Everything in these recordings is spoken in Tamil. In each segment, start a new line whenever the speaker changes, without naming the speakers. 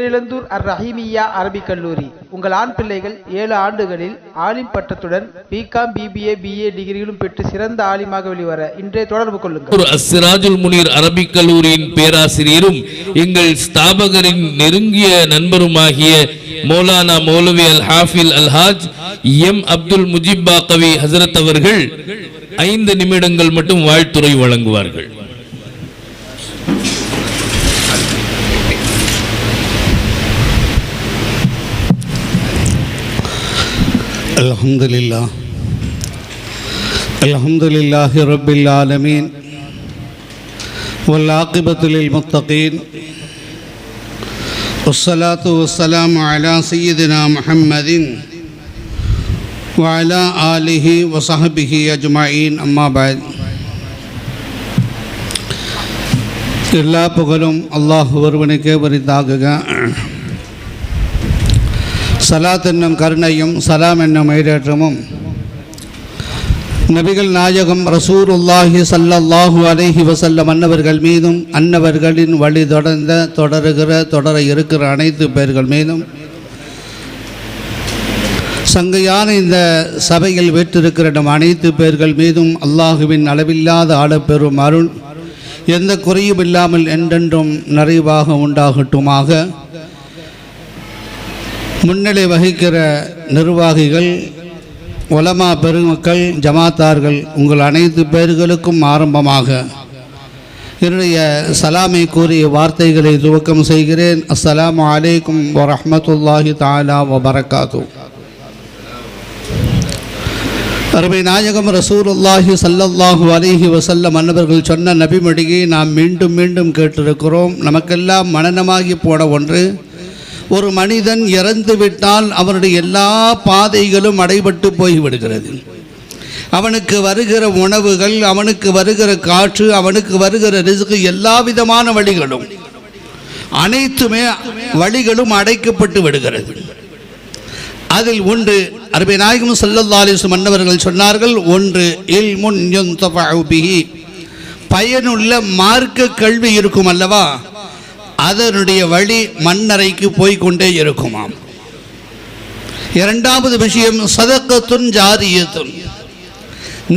பேரிழந்தூர் அர்-ரஹீமிய்யா அரபிக் கல்லூரி. உங்கள் ஆண் பிள்ளைகள் 7 ஆண்டுகளில் ஆலிம் பட்டத்துடன் பிகாம், பிபிஏ, பிஏ டிகிரிகளும் பெற்று சிறந்த ஆலிமாக வெளிவர இன்றே தொடர்பு கொள்ளுங்கள்.
அஸ்ஸிராஜுல் முனீர் அரபிக் கல்லூரியின் பேராசிரியரும் எங்கள் ஸ்தாபகரின் நெருங்கிய நண்பருமாகிய மௌலானா மௌலவி அல் ஹாஃபில் அல் ஹாஜ் எம் அப்துல் முஜிப் பாக்கவி ஹசரத் அவர்கள் 5 நிமிடங்கள் மட்டும் வாழ்த்துரை வழங்குவார்கள்.
Alhamdulillah Rabbil Alameen wal aqibatu lil muttaqin wassalatu wassalamu ala sayyidina Muhammadin wa ala alihi wa sahbihi ajma'in amma ba'd. எல்லா புகழும் அல்லாஹ் ஒருவனுக்கே உரித்தாகுக. சலாத் என்னும் கருணையும் சலாம் என்னும் ஈடேற்றமும் நபிகள் நாயகம் ரசூலுல்லாஹி ஸல்லல்லாஹு அலைஹி வஸல்லம் அன்னவர்கள் மீதும் அன்னவர்களின் வழி தொடர இருக்கிற அனைத்து பேர்கள் மீதும் சங்கையான இந்த சபையில் வீற்றிருக்கிற நம் அனைத்து பேர்கள் மீதும் அல்லாஹுவின் அளவில்லாத ஆளப்பெறும் அருள் எந்த குறையும் இல்லாமல் என்றென்றும் நிறைவாக உண்டாகட்டுமாக. முன்னிலை வகிக்கிற நிர்வாகிகள், உலமா பெருமக்கள், ஜமாத்தார்கள், உங்கள் அனைத்து பேர்களுக்கும் ஆரம்பமாக என்னுடைய சலாமை கூறிய வார்த்தைகளை துவக்கம் செய்கிறேன். அஸ்ஸலாமு அலைக்கும் வரஹ்மத்துல்லாஹி தஆலா வபரகாத்துஹு. அருமை நாயகம் ரசூலுல்லாஹி ஸல்லல்லாஹு அலைஹி வஸல்லம் அன்னவர்கள் சொன்ன நபிமொழியை நாம் மீண்டும் மீண்டும் கேட்டிருக்கிறோம். நமக்கெல்லாம் மனனமாகி போன ஒன்று, ஒரு மனிதன் இறந்து விட்டால் அவனுடைய எல்லா பாதைகளும் அடைபட்டு போய்விடுகிறது. அவனுக்கு வருகிற உணவுகள், அவனுக்கு வருகிற காற்று, அவனுக்கு வருகிற ரிஸ்க், எல்லா விதமான வழிகளும் அனைத்துமே வழிகளும் அடைக்கப்பட்டு விடுகிறது. அதில் ஒன்று அருமை நாயகம் ஸல்லல்லாஹு அலைஹி வஸல்லம் அன்னவர்கள் சொன்னார்கள், ஒன்று இல்முன் யுன்தஃபஉ பிஹி, பயனுள்ள மார்க்க கல்வி இருக்கும் அல்லவா, அதனுடைய வழி மண்ணறைக்கு போய்கொண்டே இருக்குமாம். இரண்டாவது விஷயம் சதக்கத்துன் ஜாரியத்துன்,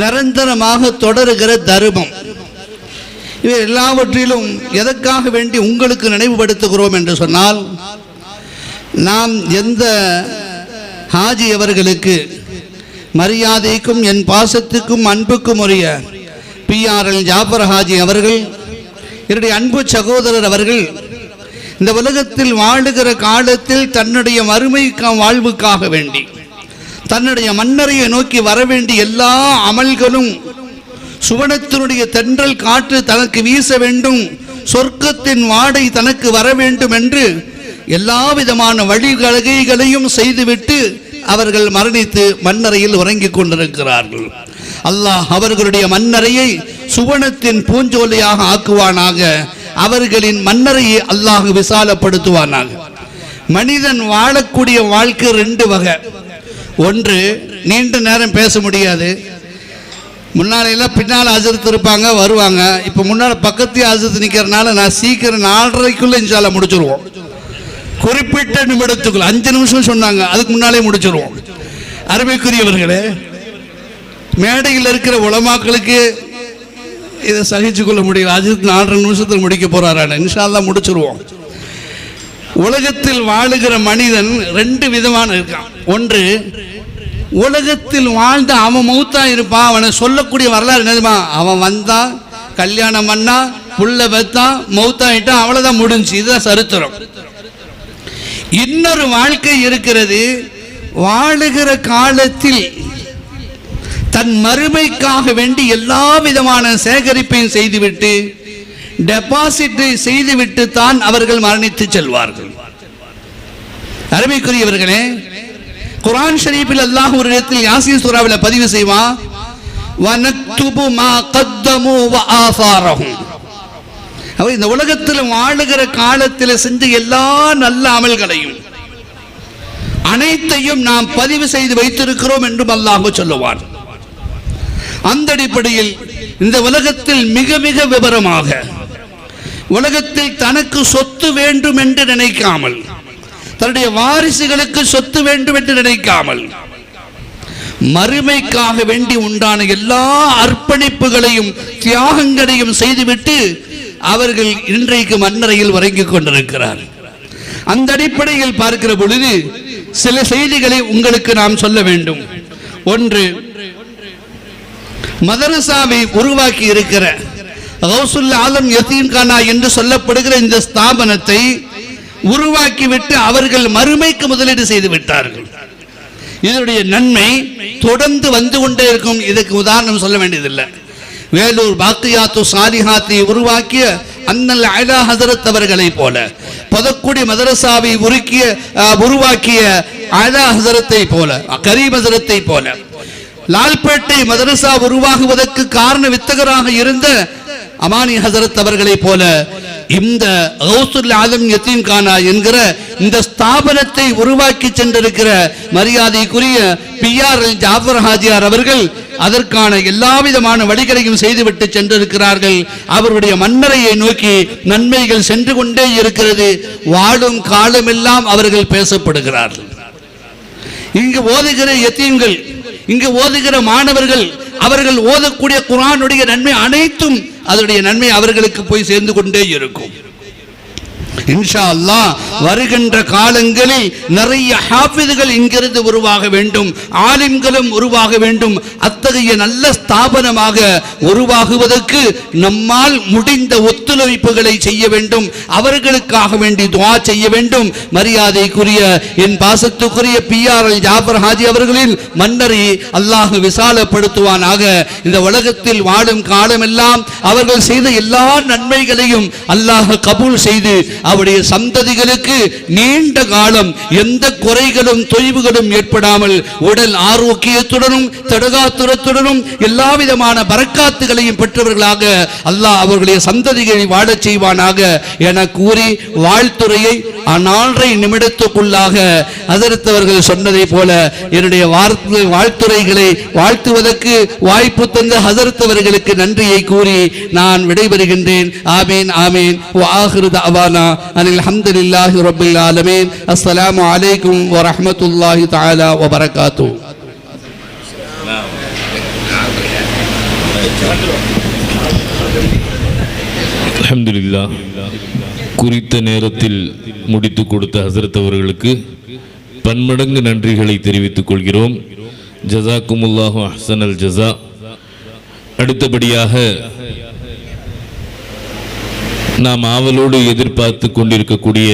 நிரந்தரமாக தொடருகிற தர்மம். இவை எல்லாவற்றிலும் எதற்காக வேண்டி உங்களுக்கு நினைவுபடுத்துகிறோம் என்று சொன்னால், நாம் எந்த ஹாஜி அவர்களுக்கு மரியாதைக்கும் என் பாசத்துக்கும் அன்புக்கும் உரிய PRL ஜாஃபர் ஹாஜி அவர்கள், என்னுடைய அன்பு சகோதரர் அவர்கள், இந்த உலகத்தில் வாழுகிற காலத்தில் தன்னுடைய மறுமை வாழ்வுக்காக வேண்டி தன்னுடைய மன்னரையை நோக்கி வர வேண்டிய எல்லா அமல்களும், சுவனத்தினுடைய தென்றல் காற்று தனக்கு வீச வேண்டும், சொர்க்கத்தின் வாடை தனக்கு வர வேண்டும் என்று எல்லா விதமான வழிகளையும் செய்துவிட்டு அவர்கள் மரணித்து மன்னரையில் உறங்கிக் கொண்டிருக்கிறார்கள். அல்லாஹ் அவர்களுடைய மன்னரையை சுவனத்தின் பூஞ்சோலையாக ஆக்குவானாக. அவர்களின் மன்னரையை அல்லாஹ் விசாலப்படுத்துவானாக. மனிதன் வாழக்கூடிய வாழ்க்கை 2 வகை. ஒன்று, நீண்ட நேரம் பேச முடியாது. முன்னாலையெல்லாம் பின்னால் ஹஜரத் இருப்பாங்க, வருவாங்க. இப்போ முன்னால் பக்கத்தையே ஹஜரத் நிற்கிறனால நான் சீக்கிரம் 4:30க்குள்ள இன்ஷா அல்லாஹ் முடிச்சிருவோம். குறிப்பிட்ட நிமிடத்துக்குள்ள 5 நிமிஷம் சொன்னாங்க, அதுக்கு முன்னாலே முடிச்சிருவோம். அருமைக்குரியவர்களே, மேடையில் இருக்கிற உலமாக்களுக்கு இதை சகிச்சுக்கொள்ள முடியல. அஜித் 4 நிமிஷத்தில் முடிக்க போறாரான, இன்ஷா அல்லாஹ் முடிச்சிருவோம். உலகத்தில் வாழுகிற மனிதன் 2 விதமான இருக்கான். ஒன்று, உலகத்தில் வாழ்ந்த அவன் மௌத்தா இருப்பான், அவனை சொல்லக்கூடிய வரலாறு என்னதுமா, அவன் வந்தா கல்யாணம் பண்ணா புள்ள பெத்தா மௌத்தாயிட்டான், அவ்வளவுதான் முடிஞ்சு, இதுதான் சரித்திரம். இன்னொரு வாழ்க்கை இருக்கிறது, வாழுகிற காலத்தில் தன் மறுமைக்காக வேண்டி எல்லா விதமான சேகரிப்பையும் செய்துவிட்டு டெபாசிட்டை செய்துவிட்டு தான் அவர்கள் மரணித்து செல்வார்கள். அருமைக்குரியவர்களே, குர்ஆன் ஷரீஃபில் அல்லாஹ் ஒரு இடத்தில் யாசீன் சூராவில் பதிவு செய்வான், வனக்துபு மா கத்தமு வ ஆசாரஹும். அவர் இந்த உலகத்தில் வாழுகிற காலத்தில் செஞ்ச எல்லா நல்ல அமல்களையும் அனைத்தையும் நாம் பதிவு செய்து வைத்திருக்கிறோம் என்றும் அல்லாஹ் சொல்லுவார். அந்த அடிப்படையில் இந்த உலகத்தில் மிக மிக விவரமாக உலகத்தில் தனக்கு சொத்து வேண்டும் என்று நினைக்காமல் தன்னுடைய வாரிசுகளுக்கு சொத்து வேண்டும் என்று நினைக்காமல் மறுமைக்காக வேண்டி உண்டான எல்லா அர்ப்பணிப்புகளையும் தியாகங்களையும் செய்துவிட்டு அவர்கள் இன்றைக்கு மண்ணறையில் உறங்கிக் கொண்டிருக்கிறார். அந்த அடிப்படையில் பார்க்கிற பொழுது சில செய்திகளை உங்களுக்கு நாம் சொல்ல வேண்டும். ஒன்று, மதரசாவை உருவாக்கி இருக்கிற கௌசுல் ஆலம் யதீம்கானா என்று சொல்லப்படுகிற இந்த ஸ்தாபனத்தை உருவாக்கிவிட்டு அவர்கள் மறுமைக்கு முதலீடு செய்து விட்டார்கள். இதனுடைய நன்மை தொடர்ந்து வந்து கொண்டே இருக்கும். இதுக்கு உதாரணம் சொல்ல வேண்டியதில்லை. வேலூர் பாக்கியாத்து சாலிஹாத்தை உருவாக்கிய அன்னல் அலா ஹஸரத் அவர்களை போல, பதக்குடி மதரசாவை உருவாக்கிய அலா ஹஸரத்தை போல, கரீம் ஹஸரத்தை போல, லால்பேட்டை மதரசா உருவாகுவதற்கு காரண வித்தகராக இருந்த அமானி ஹஸரத் அவர்களை போல இந்த கௌசுல் ஆலம் யதீம்கானா என்கிற இந்த ஸ்தாபனத்தை உருவாக்கி சென்றிருக்கிற மரியாதைக்குரிய PR ஜாஃபர் ஹாஜியார் அவர்கள் அதற்கான எல்லா விதமான வழிகளையும் செய்துவிட்டு சென்றிருக்கிறார்கள். அவருடைய மன்னரையை நோக்கி நன்மைகள் சென்று கொண்டே இருக்கிறது. வாழும் காலமெல்லாம் அவர்கள் பேசப்படுகிறார்கள். இங்கு ஓதுகிற யதீம்கள், இங்கு ஓதுகிற மாணவர்கள், அவர்கள் ஓதக்கூடிய குர்ஆனுடைய நன்மை அனைத்தும் அதனுடைய நன்மை அவர்களுக்கு போய் சேர்ந்து கொண்டே இருக்கும். இன்ஷா அல்லாஹ் வருகின்ற காலங்களில் நிறைய ஹாஃபிதுகள் இங்கிருந்து உருவாக வேண்டும், ஆலிம்களும் உருவாக வேண்டும். அத்தகைய நல்ல ஸ்தாபனமாக உருவாகுவதற்கு நம்மால் முடிந்த ஒத்துழைப்புகளை செய்ய வேண்டும். அவர்களுக்காக வேண்டி துஆ செய்ய வேண்டும். மரியாதைக்குரிய என் பாசத்துக்குரிய PR ஜாஃபர் ஹாஜி அவர்களின் மன்னரை அல்லாஹ் விசாலப்படுத்துவானாக. இந்த உலகத்தில் வாழும் காலமெல்லாம் அவர்கள் செய்த எல்லா நன்மைகளையும் அல்லாஹ் கபூல் செய்து அவருடைய சந்ததிகளுக்கு நீண்ட காலம் எந்த குறைகளும் தொய்வுகளும் ஏற்படாமல் உடல் ஆரோக்கியத்துடனும் தடகாத்துரத்துடனும் எல்லா விதமான பரக்காத்துகளையும் பெற்றவர்களாக அல்லாஹ் அவர்களுடைய சந்ததிகளை வாழச் செய்வானாக என கூறி வாழ்த்துறையை 4 நிமிடத்துக்குள்ளாக ஹஸரத் அவர்கள் சொன்னதை போல என்னுடைய வாழ்த்துறைகளை வாழ்த்துவதற்கு வாய்ப்பு தந்த ஹஸரத் அவர்களுக்கு நன்றியை கூறி நான் விடைபெறுகின்றேன். ஆமீன் ஆமீன். வ ஆகிரு தஅவானா அல்ஹம்துலில்லாஹி ரப்பில் ஆலமீன். அஸ்ஸலாமு அலைக்கும் வ ரஹ்மத்துல்லாஹி தஆலா வ பரகாத்துஹு.
அல்ஹம்துலில்லாஹ். குறித்த நேரத்தில் முடித்து கொடுத்த ஹஸரத் அவர்களுக்கு பன்மடங்கு நன்றிகளை தெரிவித்துக் கொள்கிறோம். ஜஸாக்குமுல்லாஹு அஹ்ஸனல் ஜஸா. அடுத்தபடியாக நாம் ஆவலோடு எதிர்பார்த்து கொண்டிருக்கக்கூடிய